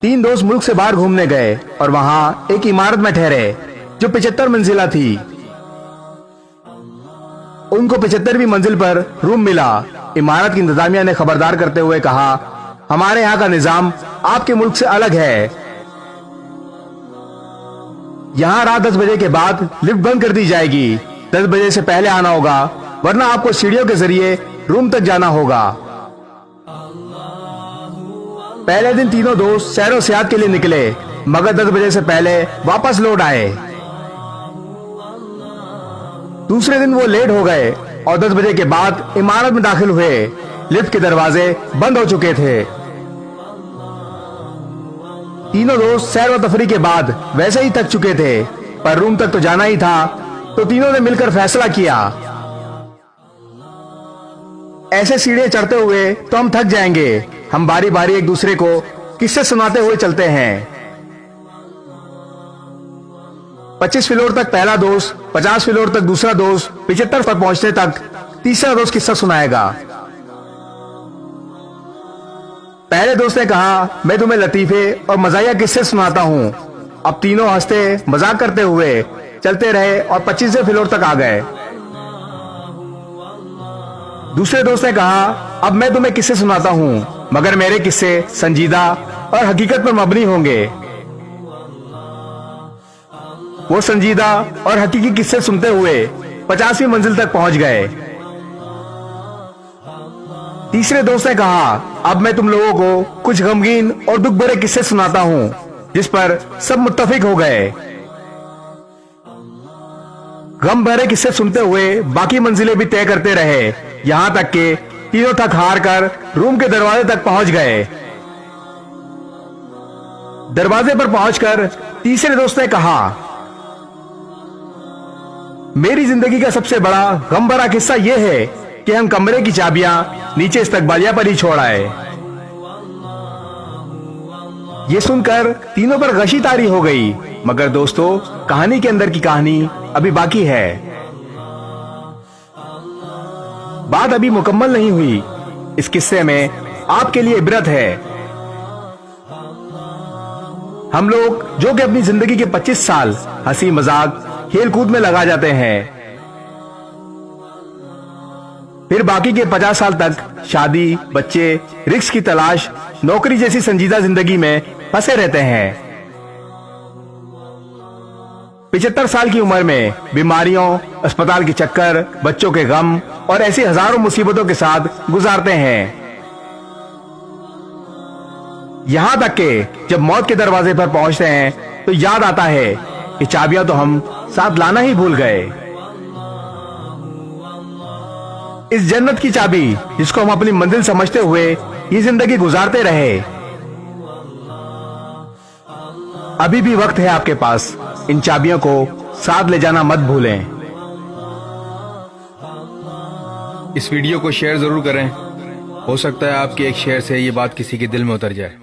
तीन दोस्त मुल्क से बाहर घूमने गए और वहां एक इमारत में ठहरे जो 75 मंजिला थी। उनको 75वीं मंजिल पर रूम मिला। इमारत की इंतजामिया ने खबरदार करते हुए कहा, हमारे यहाँ का निजाम आपके मुल्क से अलग है। यहाँ रात 10 बजे के बाद लिफ्ट बंद कर दी जाएगी। 10 बजे से पहले आना होगा, वरना आपको सीढ़ियों के जरिए रूम तक जाना होगा। पहले दिन तीनों दोस्त सैरो सियाहत के लिए निकले, मगर 10 बजे से पहले वापस लौट आए। दूसरे दिन वो लेट हो गए और 10 बजे के बाद इमारत में दाखिल हुए। लिफ्ट के दरवाजे बंद हो चुके थे। तीनों दोस्त सैर व तफरी के बाद वैसे ही थक चुके थे, पर रूम तक तो जाना ही था, तो तीनों ने मिलकर फैसला किया, ऐसे सीढ़ियां चढ़ते हुए तो हम थक जाएंगे। हम बारी बारी एक दूसरे को किस्से सुनाते हुए चलते हैं। 25 फ्लोर तक पहला दोस्त, 50 फ्लोर तक दूसरा दोस्त, 75 पर पहुंचने तक तीसरा दोस्त किस्सा सुनाएगा। पहले दोस्त ने कहा, मैं तुम्हें लतीफे और मजाया किस्से सुनाता हूँ। अब तीनों हंसते मजाक करते हुए चलते रहे और 25वें फ्लोर तक आ गए। दूसरे दोस्त ने कहा, अब मैं तुम्हें किस्से सुनाता हूँ, मगर मेरे किस्से संजीदा और हकीकत पर मबनी होंगे। वो संजीदा और हकीकी किस्से सुनते हुए 50वीं मंजिल तक पहुंच गए। तीसरे दोस्त ने कहा, अब मैं तुम लोगों को कुछ गमगीन और दुख भरे किस्से सुनाता हूँ, जिस पर सब मुत्तफिक हो गए। गम भरे किस्से सुनते हुए बाकी मंजिलें भी तय करते रहे, यहाँ तक कि तीनों थक हार कर रूम के दरवाजे तक पहुंच गए। दरवाजे पर पहुंचकर तीसरे दोस्त ने कहा, मेरी जिंदगी का सबसे बड़ा गम भरा किस्सा यह है कि हम कमरे की चाबियां नीचे इस्तकबालिया पर ही छोड़ आए। ये सुनकर तीनों पर गशी तारी हो गई, मगर दोस्तों, कहानी के अंदर की कहानी अभी बाकी है। बात अभी मुकम्मल नहीं हुई। इस किस्से में आपके लिए इबरत है। हम लोग जो कि अपनी जिंदगी के 25 साल हंसी मजाक खेल कूद में लगा जाते हैं, फिर बाकी के 50 साल तक शादी, बच्चे, रिस्क की तलाश, नौकरी जैसी संजीदा जिंदगी में फंसे रहते हैं। 75 साल की उम्र में बीमारियों, अस्पताल के चक्कर, बच्चों के गम और ऐसी हजारों मुसीबतों के साथ गुजारते हैं। यहां तक कि जब मौत के दरवाजे पर पहुंचते हैं तो याद आता है कि चाबियां तो हम साथ लाना ही भूल गए। इस जन्नत की चाबी जिसको हम अपनी मंजिल समझते हुए ये जिंदगी गुजारते रहे, अभी भी वक्त है आपके पास। इन चाबियों को साथ ले जाना मत भूलें। इस वीडियो को शेयर जरूर करें। हो सकता है आपके एक शेयर से ये बात किसी के दिल में उतर जाए।